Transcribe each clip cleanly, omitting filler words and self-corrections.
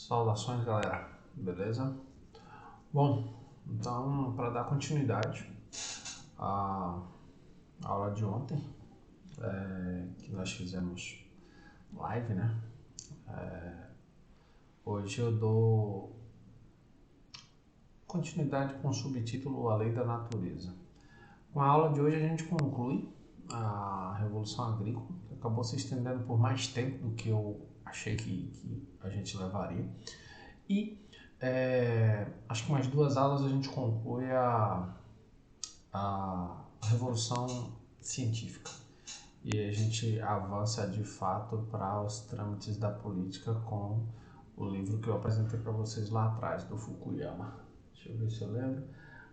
Saudações, galera, beleza? Bom, então, para dar continuidade à aula de ontem, que nós fizemos live, né? Hoje eu dou continuidade com o subtítulo A Lei da Natureza. Com a aula de hoje a gente conclui a Revolução Agrícola, que acabou se estendendo por mais tempo do que eu achei que a gente levaria. E acho que mais 2 aulas a gente conclui a Revolução Científica. E a gente avança de fato para os trâmites da política com o livro que eu apresentei para vocês lá atrás, do Fukuyama. Deixa eu ver se eu lembro.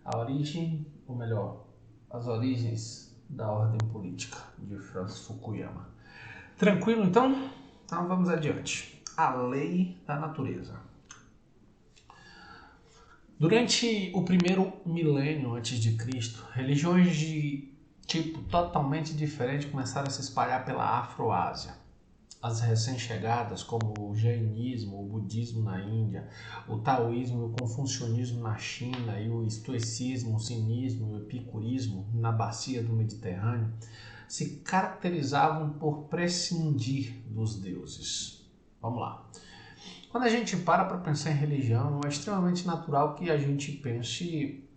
A origem, ou melhor, as origens da ordem política, de Francis Fukuyama. Tranquilo, então? Então vamos adiante. A lei da natureza. Durante o primeiro milênio antes de Cristo, religiões de tipo totalmente diferente começaram a se espalhar pela Afroásia. As recém-chegadas, como o jainismo, o budismo na Índia, o taoísmo e o confucionismo na China, e o estoicismo, o cinismo e o epicurismo na bacia do Mediterrâneo, se caracterizavam por prescindir dos deuses. Vamos lá. Quando a gente para pensar em religião, é extremamente natural que a gente pense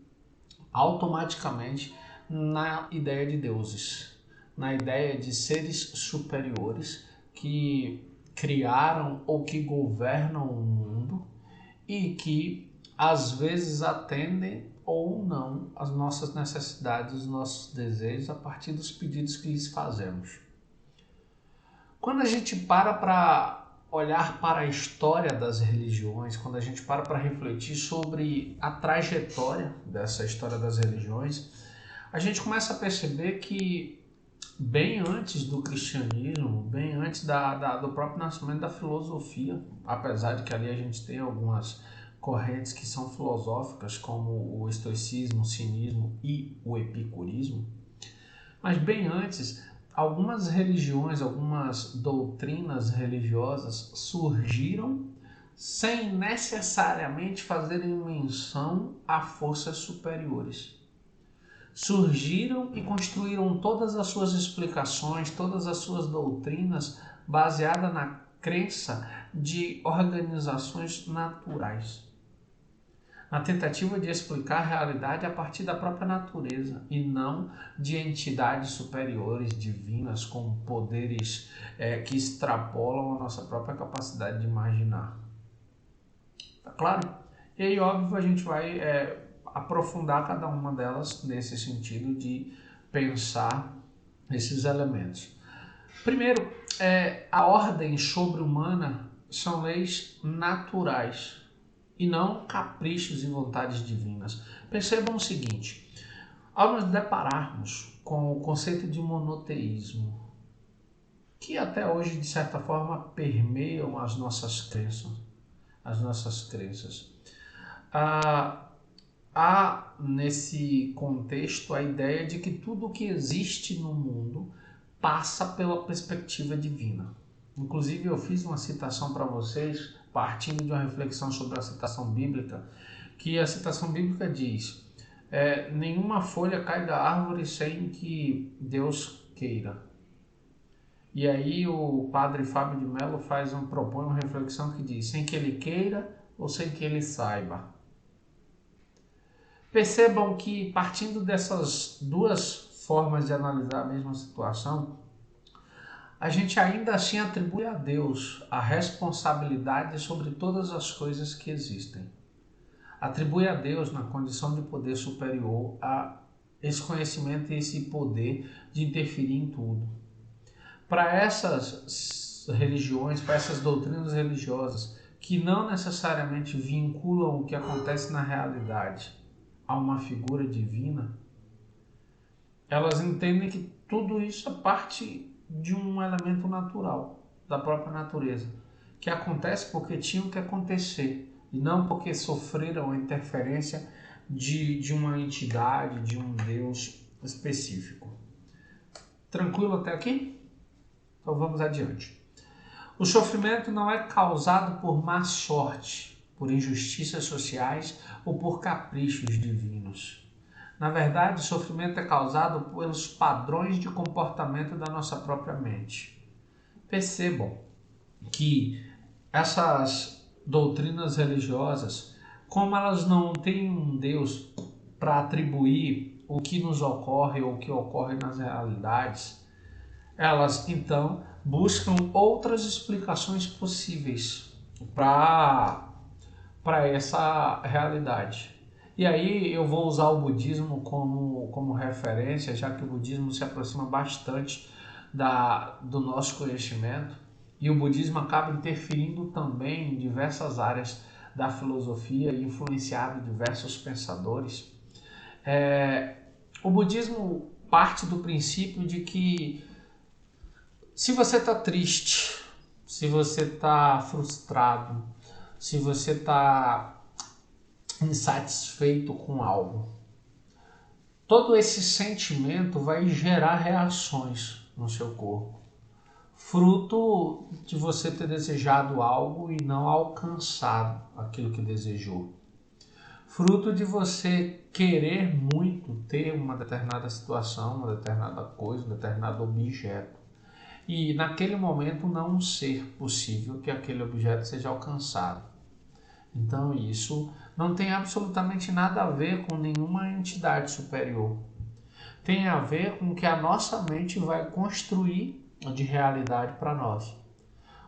automaticamente na ideia de deuses, na ideia de seres superiores que criaram ou que governam o mundo e que às vezes atendem ou não as nossas necessidades, os nossos desejos a partir dos pedidos que lhes fazemos. Quando a gente para olhar para a história das religiões, quando a gente para refletir sobre a trajetória dessa história das religiões, a gente começa a perceber que bem antes do cristianismo, bem antes do próprio nascimento da filosofia, apesar de que ali a gente tem algumas correntes que são filosóficas, como o estoicismo, o cinismo e o epicurismo, mas bem antes, algumas religiões, algumas doutrinas religiosas surgiram sem necessariamente fazerem menção a forças superiores. Surgiram e construíram todas as suas explicações, todas as suas doutrinas baseadas na crença de organizações naturais, na tentativa de explicar a realidade a partir da própria natureza e não de entidades superiores, divinas, com poderes que extrapolam a nossa própria capacidade de imaginar. Tá claro? E aí, óbvio, a gente vai aprofundar cada uma delas nesse sentido de pensar esses elementos. Primeiro, a ordem sobre-humana são leis naturais e não caprichos e vontades divinas. Percebam o seguinte: ao nos depararmos com o conceito de monoteísmo, que até hoje, de certa forma, permeiam as nossas crenças, há nesse contexto a ideia de que tudo o que existe no mundo passa pela perspectiva divina. Inclusive, eu fiz uma citação para vocês, partindo de uma reflexão sobre a citação bíblica, que a citação bíblica diz: nenhuma folha cai da árvore sem que Deus queira. E aí o padre Fábio de Mello propõe uma reflexão que diz: sem que ele queira ou sem que ele saiba. Percebam que, partindo dessas duas formas de analisar a mesma situação, a gente ainda assim atribui a Deus a responsabilidade sobre todas as coisas que existem. Atribui a Deus, na condição de poder superior, a esse conhecimento e esse poder de interferir em tudo. Para essas religiões, para essas doutrinas religiosas, que não necessariamente vinculam o que acontece na realidade a uma figura divina, elas entendem que tudo isso é parte de um elemento natural, da própria natureza, que acontece porque tinham que acontecer, e não porque sofreram a interferência de uma entidade, de um Deus específico. Tranquilo até aqui? Então vamos adiante. O sofrimento não é causado por má sorte, por injustiças sociais ou por caprichos divinos. Na verdade, o sofrimento é causado pelos padrões de comportamento da nossa própria mente. Percebam que essas doutrinas religiosas, como elas não têm um Deus para atribuir o que nos ocorre ou o que ocorre nas realidades, elas então buscam outras explicações possíveis para essa realidade. E aí eu vou usar o budismo como referência, já que o budismo se aproxima bastante do nosso conhecimento, e o budismo acaba interferindo também em diversas áreas da filosofia e influenciado diversos pensadores. O budismo parte do princípio de que se você está triste, se você está frustrado, se você está insatisfeito com algo, todo esse sentimento vai gerar reações no seu corpo, fruto de você ter desejado algo e não alcançado aquilo que desejou, fruto de você querer muito ter uma determinada situação, uma determinada coisa, um determinado objeto, e naquele momento não ser possível que aquele objeto seja alcançado. Então isso não tem absolutamente nada a ver com nenhuma entidade superior. Tem a ver com o que a nossa mente vai construir de realidade para nós.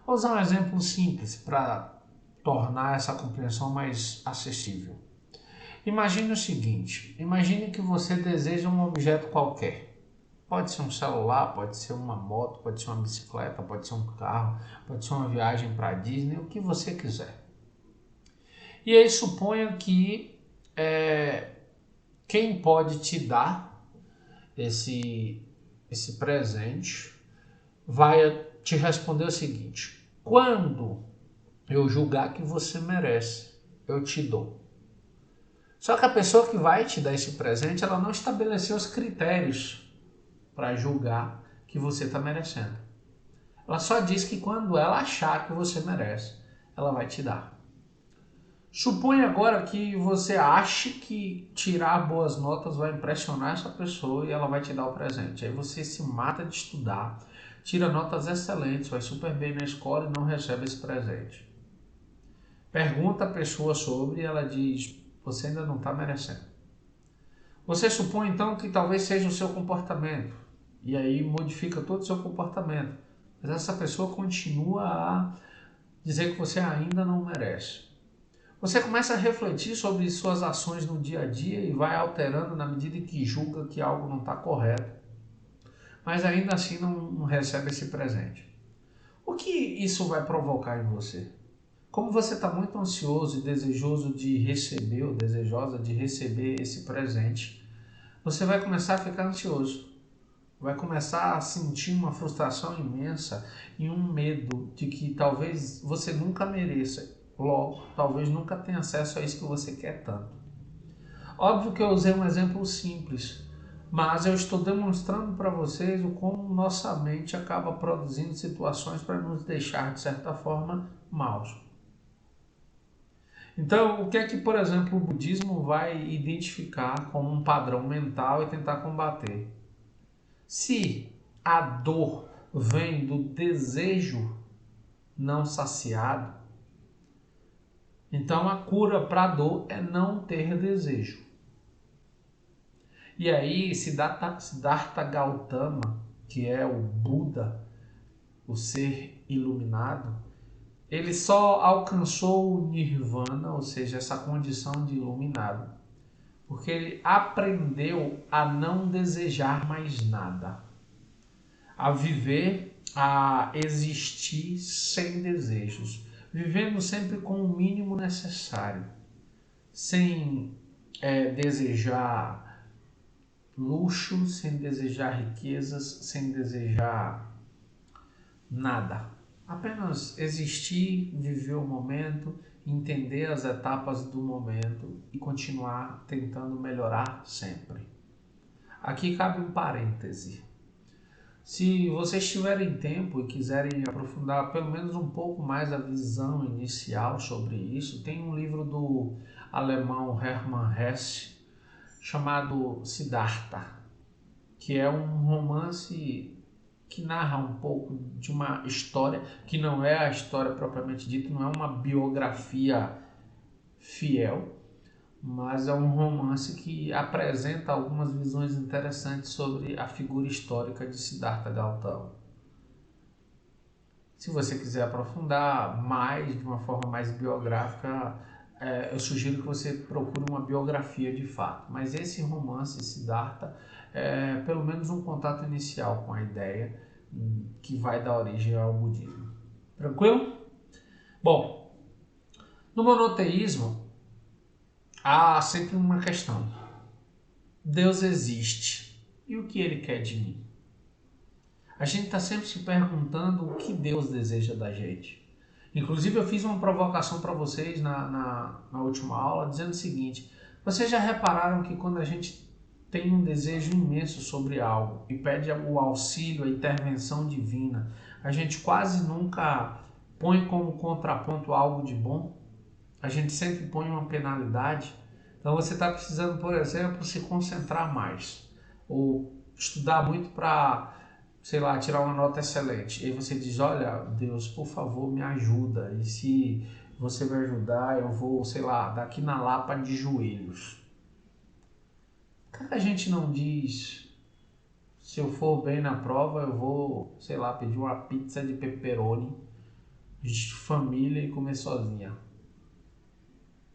Vou usar um exemplo simples para tornar essa compreensão mais acessível. Imagine o seguinte, imagine que você deseja um objeto qualquer. Pode ser um celular, pode ser uma moto, pode ser uma bicicleta, pode ser um carro, pode ser uma viagem para a Disney, o que você quiser. E aí suponha que quem pode te dar esse presente vai te responder o seguinte: quando eu julgar que você merece, eu te dou. Só que a pessoa que vai te dar esse presente, ela não estabeleceu os critérios para julgar que você está merecendo. Ela só diz que quando ela achar que você merece, ela vai te dar. Suponha agora que você ache que tirar boas notas vai impressionar essa pessoa e ela vai te dar o presente. Aí você se mata de estudar, tira notas excelentes, vai super bem na escola e não recebe esse presente. Pergunta a pessoa sobre e ela diz: você ainda não está merecendo. Você supõe então que talvez seja o seu comportamento e aí modifica todo o seu comportamento. Mas essa pessoa continua a dizer que você ainda não merece. Você começa a refletir sobre suas ações no dia a dia e vai alterando na medida em que julga que algo não está correto, mas ainda assim não recebe esse presente. O que isso vai provocar em você? Como você está muito ansioso e desejoso de receber ou desejosa de receber esse presente, você vai começar a ficar ansioso. Vai começar a sentir uma frustração imensa e um medo de que talvez você nunca mereça. Logo, talvez nunca tenha acesso a isso que você quer tanto. Óbvio que eu usei um exemplo simples, mas eu estou demonstrando para vocês o como nossa mente acaba produzindo situações para nos deixar, de certa forma, maus. Então, o que é que, por exemplo, o budismo vai identificar como um padrão mental e tentar combater? Se a dor vem do desejo não saciado, então a cura para a dor é não ter desejo. E aí Siddhartha Gautama, que é o Buda, o ser iluminado, ele só alcançou o Nirvana, ou seja, essa condição de iluminado, porque ele aprendeu a não desejar mais nada, a viver, a existir sem desejos, vivendo sempre com o mínimo necessário, sem desejar luxo, sem desejar riquezas, sem desejar nada. Apenas existir, viver o momento, entender as etapas do momento e continuar tentando melhorar sempre. Aqui cabe um parêntese. Se vocês tiverem tempo e quiserem aprofundar pelo menos um pouco mais a visão inicial sobre isso, tem um livro do alemão Hermann Hesse chamado Siddhartha, que é um romance que narra um pouco de uma história que não é a história propriamente dita, não é uma biografia fiel, mas é um romance que apresenta algumas visões interessantes sobre a figura histórica de Siddhartha Gautama. Se você quiser aprofundar mais, de uma forma mais biográfica, eu sugiro que você procure uma biografia de fato. Mas esse romance, Siddhartha, é pelo menos um contato inicial com a ideia que vai dar origem ao budismo. Tranquilo? Bom, no monoteísmo há sempre uma questão. Deus existe. E o que ele quer de mim? A gente está sempre se perguntando o que Deus deseja da gente. Inclusive eu fiz uma provocação para vocês na última aula dizendo o seguinte: vocês já repararam que quando a gente tem um desejo imenso sobre algo e pede o auxílio, a intervenção divina, a gente quase nunca põe como contraponto algo de bom? A gente sempre põe uma penalidade. Então você está precisando, por exemplo, se concentrar mais ou estudar muito para, sei lá, tirar uma nota excelente. E aí você diz: olha, Deus, por favor, me ajuda. E se você me ajudar, eu vou, sei lá, daqui na Lapa de joelhos. Por que a gente não diz: se eu for bem na prova, eu vou, sei lá, pedir uma pizza de pepperoni de família e comer sozinha?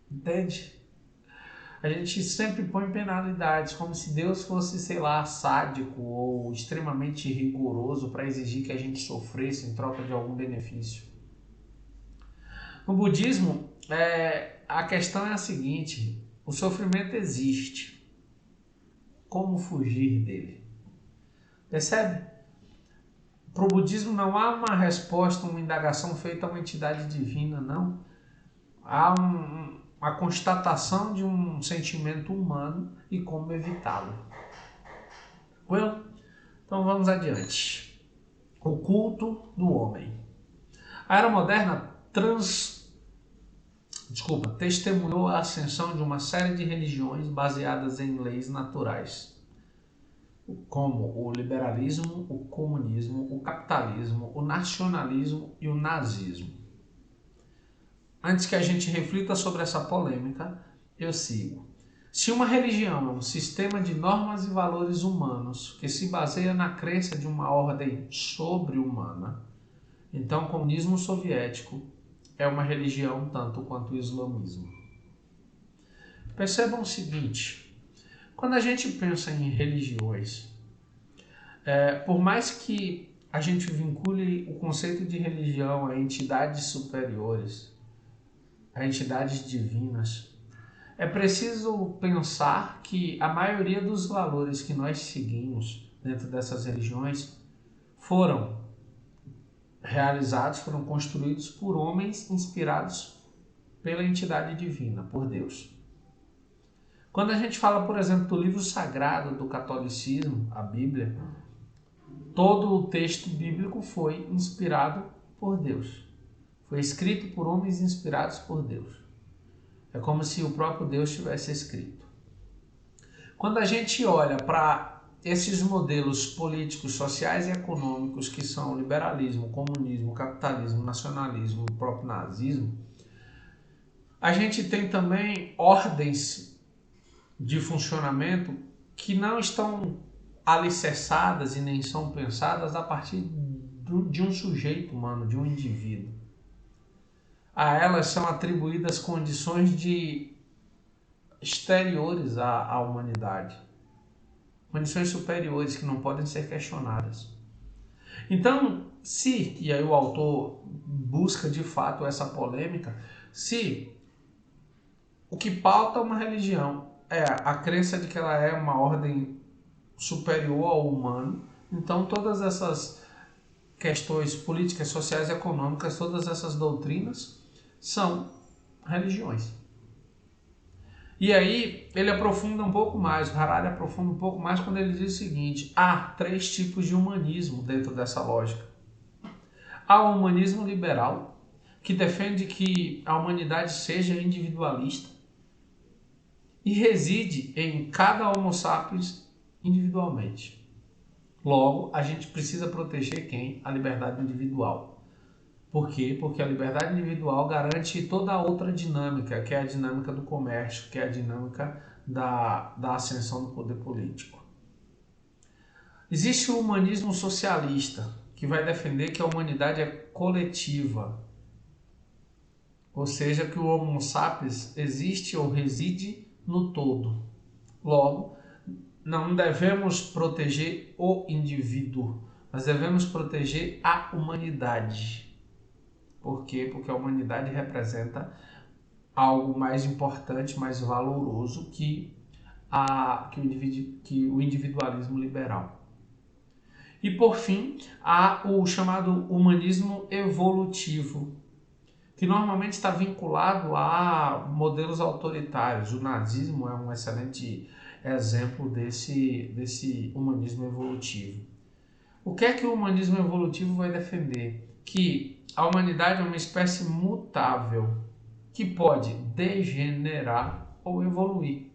Entende? A gente sempre põe penalidades, como se Deus fosse, sei lá, sádico ou extremamente rigoroso para exigir que a gente sofresse em troca de algum benefício. No budismo, a questão é a seguinte: o sofrimento existe. Como fugir dele? Percebe? Para o budismo não há uma resposta, uma indagação feita a uma entidade divina, não. Há a constatação de um sentimento humano e como evitá-lo. Well, então vamos adiante. O culto do homem. A era moderna testemunhou a ascensão de uma série de religiões baseadas em leis naturais, como o liberalismo, o comunismo, o capitalismo, o nacionalismo e o nazismo. Antes que a gente reflita sobre essa polêmica, eu sigo. Se uma religião é um sistema de normas e valores humanos que se baseia na crença de uma ordem sobre-humana, então o comunismo soviético é uma religião tanto quanto o islamismo. Percebam o seguinte: quando a gente pensa em religiões, por mais que a gente vincule o conceito de religião a entidades superiores, a entidades divinas, é preciso pensar que a maioria dos valores que nós seguimos dentro dessas religiões foram realizados, foram construídos por homens inspirados pela entidade divina, por Deus. Quando a gente fala, por exemplo, do livro sagrado do catolicismo, a Bíblia, todo o texto bíblico foi inspirado por Deus. Foi escrito por homens inspirados por Deus. É como se o próprio Deus tivesse escrito. Quando a gente olha para esses modelos políticos, sociais e econômicos que são o liberalismo, o comunismo, o capitalismo, o nacionalismo, o próprio nazismo, a gente tem também ordens de funcionamento que não estão alicerçadas e nem são pensadas a partir de um sujeito humano, de um indivíduo. A elas são atribuídas condições exteriores à humanidade, condições superiores que não podem ser questionadas. Então, e aí o autor busca de fato essa polêmica, se o que pauta uma religião é a crença de que ela é uma ordem superior ao humano, então todas essas questões políticas, sociais e econômicas, todas essas doutrinas são religiões. E aí ele aprofunda um pouco mais, o Harari aprofunda um pouco mais quando ele diz o seguinte: há 3 tipos de humanismo dentro dessa lógica. Há o humanismo liberal, que defende que a humanidade seja individualista e reside em cada Homo sapiens individualmente. Logo, a gente precisa proteger quem? A liberdade individual. Por quê? Porque a liberdade individual garante toda a outra dinâmica, que é a dinâmica do comércio, que é a dinâmica da ascensão do poder político. Existe o humanismo socialista, que vai defender que a humanidade é coletiva, ou seja, que o Homo sapiens existe ou reside no todo. Logo, não devemos proteger o indivíduo, mas devemos proteger a humanidade. Por quê? Porque a humanidade representa algo mais importante, mais valoroso que o individualismo liberal. E por fim, há o chamado humanismo evolutivo, que normalmente está vinculado a modelos autoritários. O nazismo é um excelente exemplo desse humanismo evolutivo. O que é que o humanismo evolutivo vai defender? Que a humanidade é uma espécie mutável, que pode degenerar ou evoluir.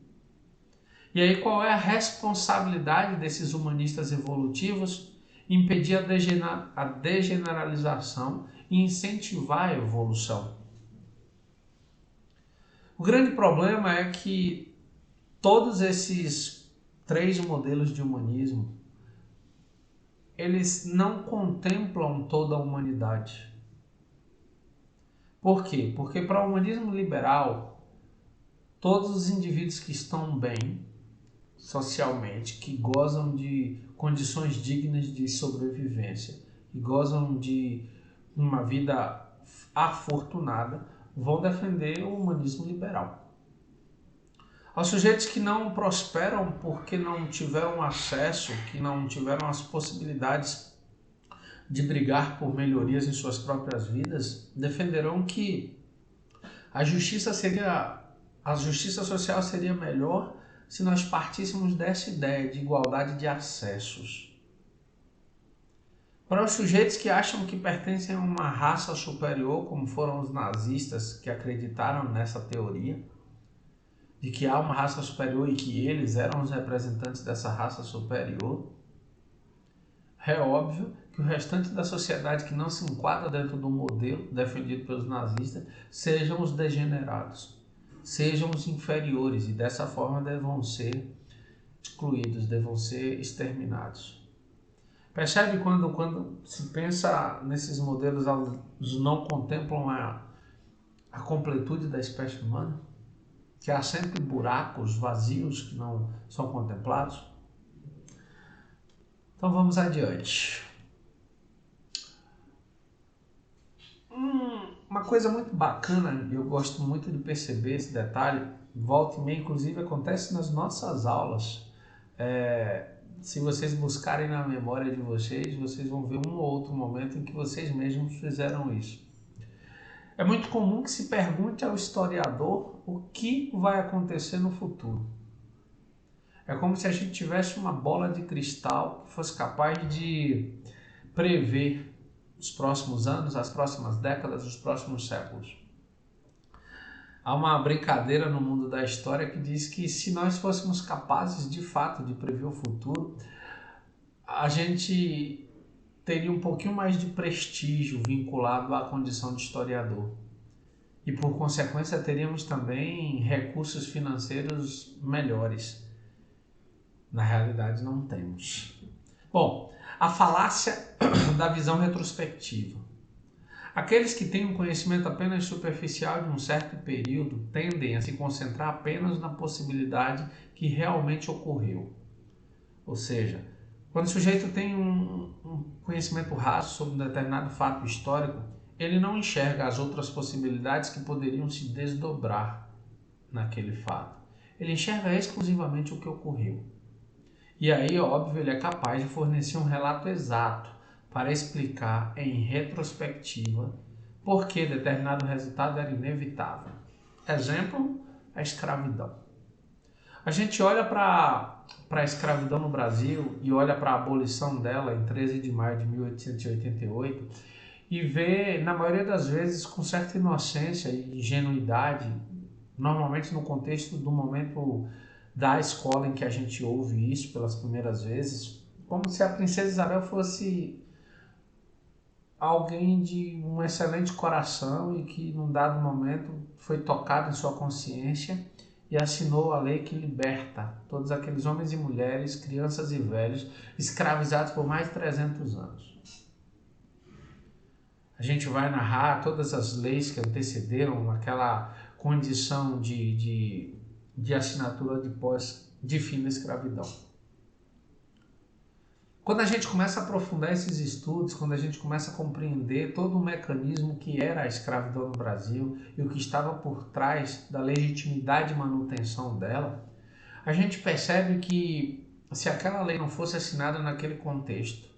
E aí qual é a responsabilidade desses humanistas evolutivos? Impedir a degeneralização e incentivar a evolução. O grande problema é que todos esses 3 modelos de humanismo, eles não contemplam toda a humanidade. Por quê? Porque para o humanismo liberal, todos os indivíduos que estão bem socialmente, que gozam de condições dignas de sobrevivência e gozam de uma vida afortunada, vão defender o humanismo liberal. Aos sujeitos que não prosperam porque não tiveram acesso, que não tiveram as possibilidades de brigar por melhorias em suas próprias vidas, defenderão que a justiça social seria melhor se nós partíssemos dessa ideia de igualdade de acessos. Para os sujeitos que acham que pertencem a uma raça superior, como foram os nazistas que acreditaram nessa teoria, de que há uma raça superior e que eles eram os representantes dessa raça superior, é óbvio que o restante da sociedade que não se enquadra dentro do modelo defendido pelos nazistas sejam os degenerados, sejam os inferiores e dessa forma devam ser excluídos, devam ser exterminados. Percebe quando se pensa nesses modelos, eles não contemplam a completude da espécie humana? Que há sempre buracos, vazios que não são contemplados? Então vamos adiante. Uma coisa muito bacana, e eu gosto muito de perceber esse detalhe, volta e meia, inclusive acontece nas nossas aulas. Se vocês buscarem na memória de vocês, vocês vão ver um ou outro momento em que vocês mesmos fizeram isso. É muito comum que se pergunte ao historiador o que vai acontecer no futuro. É como se a gente tivesse uma bola de cristal que fosse capaz de prever os próximos anos, as próximas décadas, os próximos séculos. Há uma brincadeira no mundo da história que diz que se nós fôssemos capazes de fato de prever o futuro, a gente teria um pouquinho mais de prestígio vinculado à condição de historiador. E por consequência teríamos também recursos financeiros melhores. Na realidade não temos. Bom, a falácia da visão retrospectiva. Aqueles que têm um conhecimento apenas superficial de um certo período tendem a se concentrar apenas na possibilidade que realmente ocorreu. Ou seja, quando o sujeito tem um conhecimento raso sobre um determinado fato histórico, ele não enxerga as outras possibilidades que poderiam se desdobrar naquele fato. Ele enxerga exclusivamente o que ocorreu. E aí, óbvio, ele é capaz de fornecer um relato exato para explicar em retrospectiva por que determinado resultado era inevitável. Exemplo, a escravidão. A gente olha para a escravidão no Brasil e olha para a abolição dela em 13 de maio de 1888 e vê, na maioria das vezes, com certa inocência e ingenuidade, normalmente no contexto do momento da escola em que a gente ouve isso pelas primeiras vezes, como se a princesa Isabel fosse alguém de um excelente coração e que num dado momento foi tocado em sua consciência e assinou a lei que liberta todos aqueles homens e mulheres, crianças e velhos, escravizados por mais de 300 anos. A gente vai narrar todas as leis que antecederam aquela condição de assinatura de posse de fim da escravidão. Quando a gente começa a aprofundar esses estudos, quando a gente começa a compreender todo o mecanismo que era a escravidão no Brasil e o que estava por trás da legitimidade e manutenção dela, a gente percebe que se aquela lei não fosse assinada naquele contexto,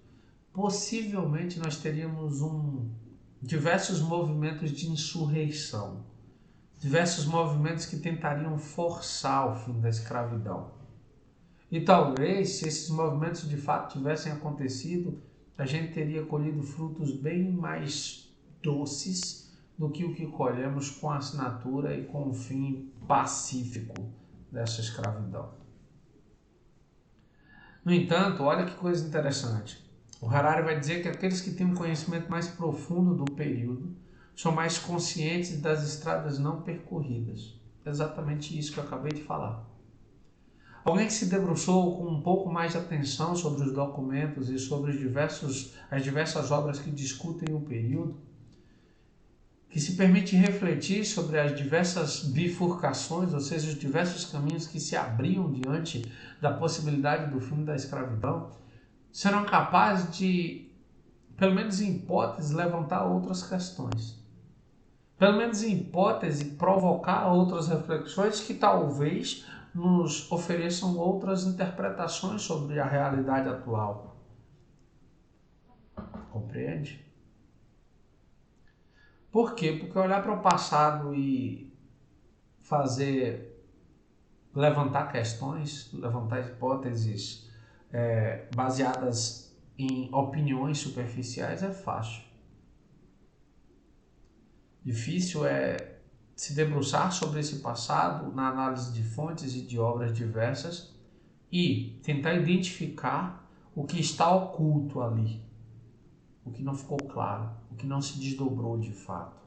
possivelmente nós teríamos diversos movimentos de insurreição, diversos movimentos que tentariam forçar o fim da escravidão. E talvez, se esses movimentos de fato tivessem acontecido, a gente teria colhido frutos bem mais doces do que o que colhemos com a assinatura e com o fim pacífico dessa escravidão. No entanto, olha que coisa interessante. O Harari vai dizer que aqueles que têm um conhecimento mais profundo do período são mais conscientes das estradas não percorridas. Exatamente isso que eu acabei de falar. Alguém que se debruçou com um pouco mais de atenção sobre os documentos e sobre as diversas obras que discutem o período, que se permite refletir sobre as diversas bifurcações, ou seja, os diversos caminhos que se abriam diante da possibilidade do fim da escravidão, serão capazes de, pelo menos em hipótese, levantar outras questões. Pelo menos em hipótese, provocar outras reflexões que talvez nos ofereçam outras interpretações sobre a realidade atual. Compreende? Por quê? Porque olhar para o passado e levantar questões, levantar hipóteses baseadas em opiniões superficiais é fácil. Difícil é se debruçar sobre esse passado na análise de fontes e de obras diversas e tentar identificar o que está oculto ali, o que não ficou claro, o que não se desdobrou de fato.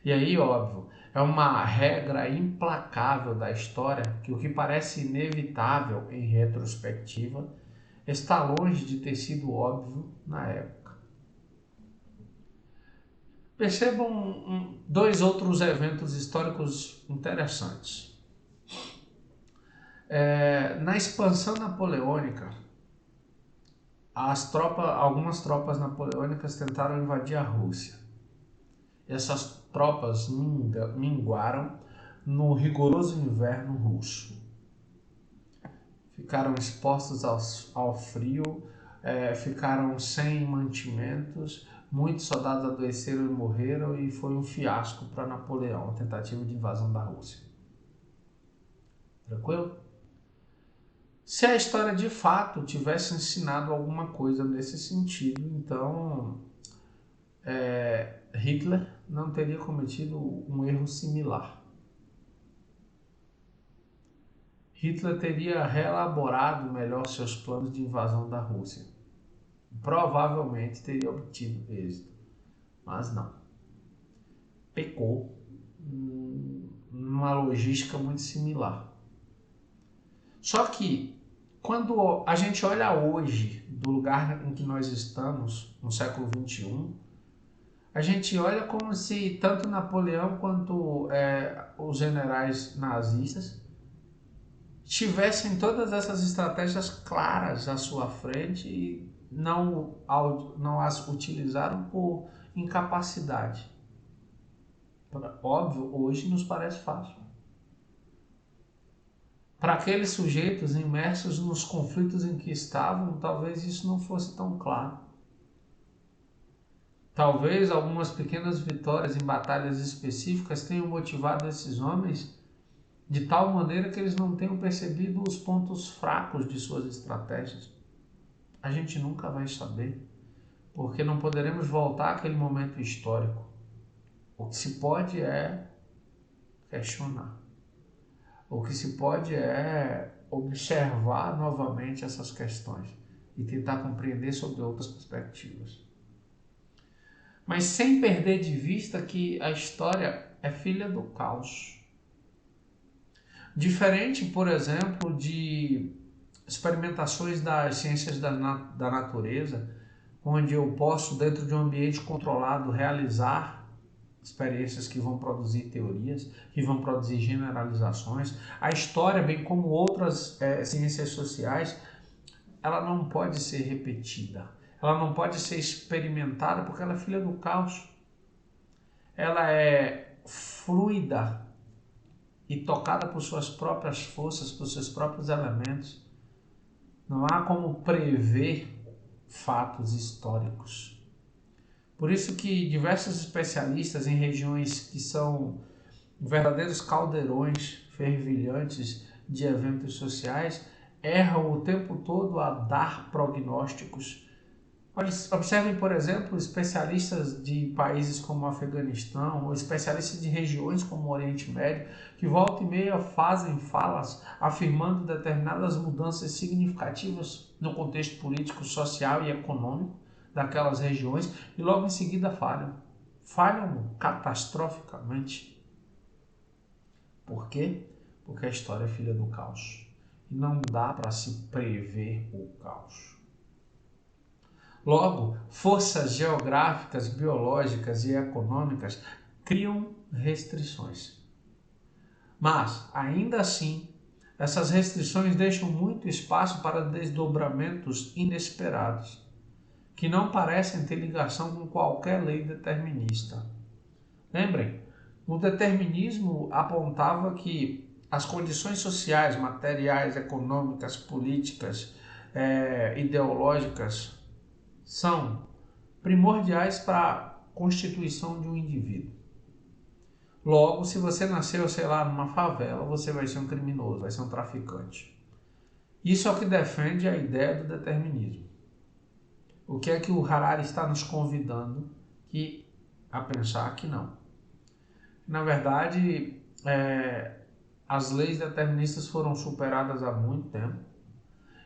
E aí, óbvio, é uma regra implacável da história que o que parece inevitável em retrospectiva está longe de ter sido óbvio na época. Percebam dois outros eventos históricos interessantes. Na expansão napoleônica, algumas tropas napoleônicas tentaram invadir a Rússia. Essas tropas minguaram no rigoroso inverno russo. Ficaram expostos ao frio, ficaram sem mantimentos. Muitos soldados adoeceram e morreram e foi um fiasco para Napoleão, a tentativa de invasão da Rússia. Tranquilo? Se a história de fato tivesse ensinado alguma coisa nesse sentido, então Hitler não teria cometido um erro similar. Hitler teria reelaborado melhor seus planos de invasão da Rússia. Provavelmente teria obtido êxito, mas não. Pecou numa logística muito similar. Só que, quando a gente olha hoje, do lugar em que nós estamos, no século XXI, a gente olha como se tanto Napoleão quanto os generais nazistas tivessem todas essas estratégias claras à sua frente e não as utilizaram por incapacidade. Óbvio, hoje nos parece fácil. Para aqueles sujeitos imersos nos conflitos em que estavam, talvez isso não fosse tão claro. Talvez algumas pequenas vitórias em batalhas específicas tenham motivado esses homens de tal maneira que eles não tenham percebido os pontos fracos de suas estratégias? A gente nunca vai saber, porque não poderemos voltar àquele momento histórico. O que se pode é questionar. O que se pode é observar novamente essas questões e tentar compreender sobre outras perspectivas. Mas sem perder de vista que a história é filha do caos. Diferente, por exemplo, de experimentações das ciências da natureza, onde eu posso, dentro de um ambiente controlado, realizar experiências que vão produzir teorias, que vão produzir generalizações. A história, bem como outras ciências sociais, ela não pode ser repetida. Ela não pode ser experimentada porque ela é filha do caos. Ela é fluida e tocada por suas próprias forças, por seus próprios elementos. Não há como prever fatos históricos. Por isso que diversos especialistas em regiões que são verdadeiros caldeirões fervilhantes de eventos sociais erram o tempo todo a dar prognósticos. Observem, por exemplo, especialistas de países como o Afeganistão ou especialistas de regiões como o Oriente Médio, que volta e meia fazem falas afirmando determinadas mudanças significativas no contexto político, social e econômico daquelas regiões e logo em seguida falham. Falham catastroficamente. Por quê? Porque a história é filha do caos. E não dá para se prever o caos. Logo, forças geográficas, biológicas e econômicas criam restrições. Mas, ainda assim, essas restrições deixam muito espaço para desdobramentos inesperados, que não parecem ter ligação com qualquer lei determinista. Lembrem, o determinismo apontava que as condições sociais, materiais, econômicas, políticas, ideológicas são primordiais para a constituição de um indivíduo. Logo, se você nasceu, sei lá, numa favela, você vai ser um criminoso, vai ser um traficante. Isso é o que defende a ideia do determinismo. O que é que o Harari está nos convidando a pensar que não. Na verdade, as leis deterministas foram superadas há muito tempo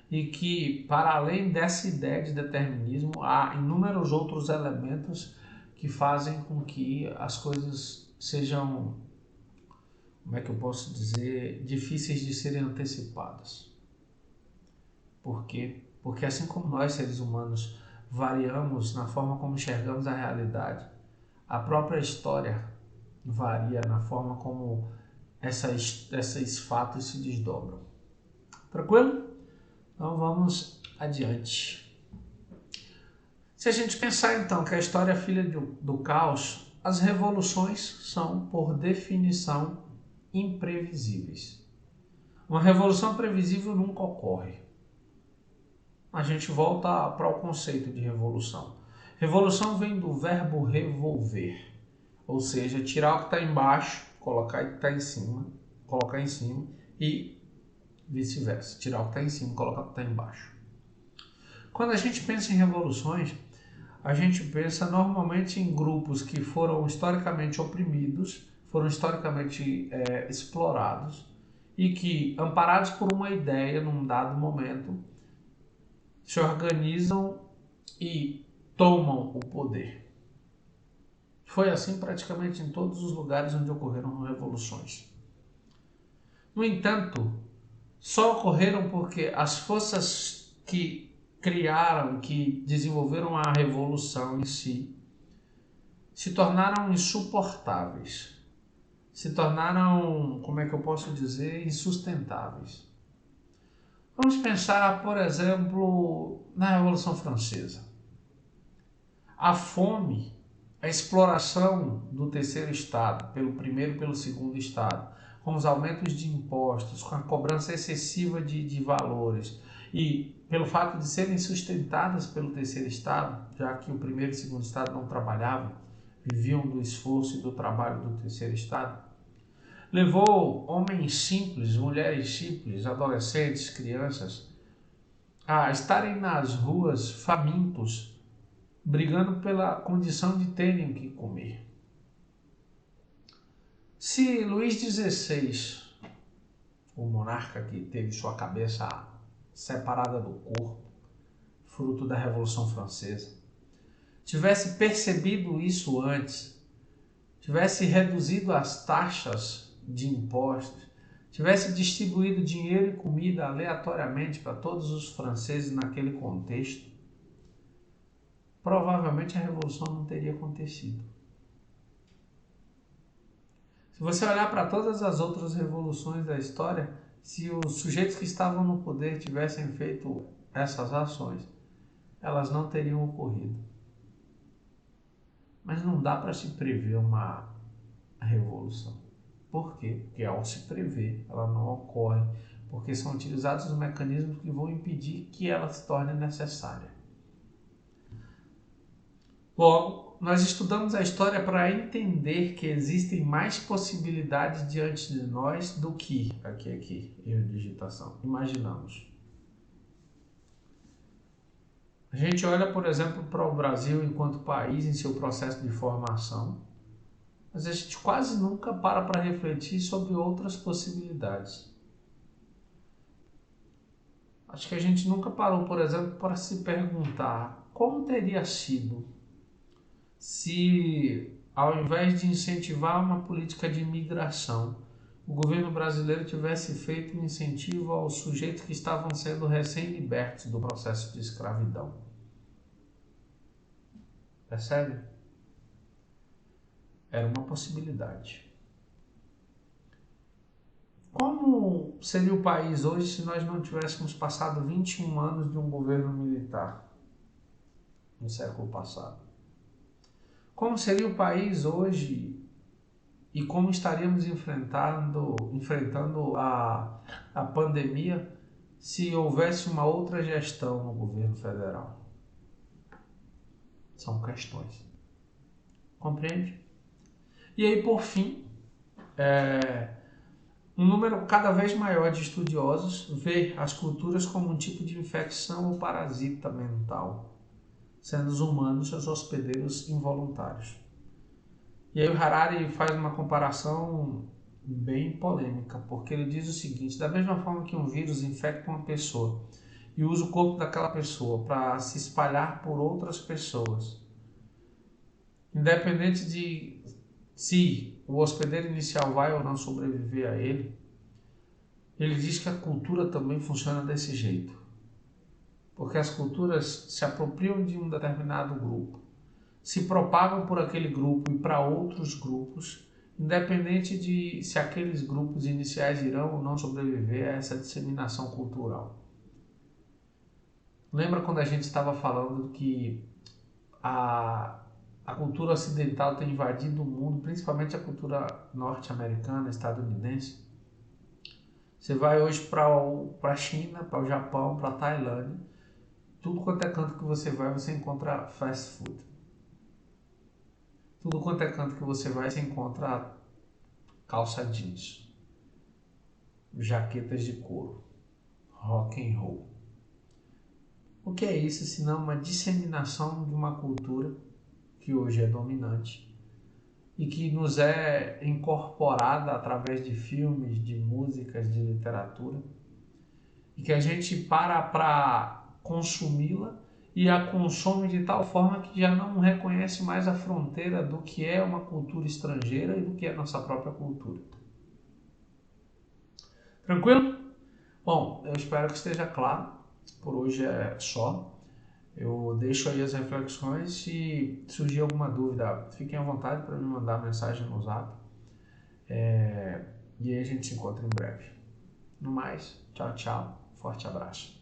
e que, para além dessa ideia de determinismo, há inúmeros outros elementos que fazem com que as coisas sejam, como é que eu posso dizer, difíceis de serem antecipadas. Por quê? Porque assim como nós, seres humanos, variamos na forma como enxergamos a realidade, a própria história varia na forma como esses fatos se desdobram. Tranquilo? Então vamos adiante. Se a gente pensar então que a história é filha do caos, as revoluções são, por definição, imprevisíveis. Uma revolução previsível nunca ocorre. A gente volta para o conceito de revolução. Revolução vem do verbo revolver, ou seja, tirar o que está embaixo, colocar o que está em cima, colocar em cima e vice-versa, tirar o que está em cima, colocar o que está embaixo. Quando a gente pensa em revoluções, a gente pensa normalmente em grupos que foram historicamente oprimidos, foram historicamente explorados e que, amparados por uma ideia num dado momento, se organizam e tomam o poder. Foi assim praticamente em todos os lugares onde ocorreram revoluções. No entanto, só ocorreram porque as forças que criaram, que desenvolveram a revolução em si, se tornaram insuportáveis, se tornaram, como é que eu posso dizer, insustentáveis. Vamos pensar, por exemplo, na Revolução Francesa. A fome, a exploração do terceiro estado, pelo primeiro e pelo segundo estado, com os aumentos de impostos, com a cobrança excessiva de valores e pelo fato de serem sustentadas pelo terceiro estado, já que o primeiro e o segundo estado não trabalhavam, viviam do esforço e do trabalho do terceiro estado, levou homens simples, mulheres simples, adolescentes, crianças a estarem nas ruas famintos, brigando pela condição de terem o que comer. Se Luís XVI, o monarca que teve sua cabeça separada do corpo, fruto da Revolução Francesa, tivesse percebido isso antes, tivesse reduzido as taxas de impostos, tivesse distribuído dinheiro e comida aleatoriamente para todos os franceses naquele contexto, provavelmente a Revolução não teria acontecido. Se você olhar para todas as outras revoluções da história, se os sujeitos que estavam no poder tivessem feito essas ações, elas não teriam ocorrido. Mas não dá para se prever uma revolução. Por quê? Porque ao se prever, ela não ocorre, porque são utilizados os mecanismos que vão impedir que ela se torne necessária. Logo, nós estudamos a história para entender que existem mais possibilidades diante de nós do que, erro de digitação, imaginamos. A gente olha, por exemplo, para o Brasil enquanto país em seu processo de formação, mas a gente quase nunca para refletir sobre outras possibilidades. Acho que a gente nunca parou, por exemplo, para se perguntar como teria sido se, ao invés de incentivar uma política de imigração, o governo brasileiro tivesse feito um incentivo aos sujeitos que estavam sendo recém-libertos do processo de escravidão. Percebe? Era uma possibilidade. Como seria o país hoje se nós não tivéssemos passado 21 anos de um governo militar no século passado? Como seria o país hoje e como estaríamos enfrentando a pandemia se houvesse uma outra gestão no governo federal? São questões. Compreende? E aí, por fim, um número cada vez maior de estudiosos vê as culturas como um tipo de infecção ou parasita mental, sendo os humanos seus hospedeiros involuntários. E aí o Harari faz uma comparação bem polêmica, porque ele diz o seguinte: da mesma forma que um vírus infecta uma pessoa e usa o corpo daquela pessoa para se espalhar por outras pessoas, independente de se o hospedeiro inicial vai ou não sobreviver a ele, ele diz que a cultura também funciona desse jeito. Porque as culturas se apropriam de um determinado grupo, se propagam por aquele grupo e para outros grupos, independente de se aqueles grupos iniciais irão ou não sobreviver a essa disseminação cultural. Lembra quando a gente estava falando que a cultura ocidental tem invadido o mundo, principalmente a cultura norte-americana, estadunidense? Você vai hoje para a China, para o Japão, para a Tailândia, tudo quanto é canto que você vai, você encontra fast food. Tudo quanto é canto que você vai, você encontra calça jeans, jaquetas de couro, rock and roll. O que é isso senão uma disseminação de uma cultura que hoje é dominante e que nos é incorporada através de filmes, de músicas, de literatura, e que a gente para consumi-la e a consome de tal forma que já não reconhece mais a fronteira do que é uma cultura estrangeira e do que é nossa própria cultura. Tranquilo? Bom, eu espero que esteja claro. Por hoje é só. Eu deixo aí as reflexões. Se surgir alguma dúvida, fiquem à vontade para me mandar mensagem no Zap. E aí a gente se encontra em breve. No mais, tchau, tchau. Forte abraço.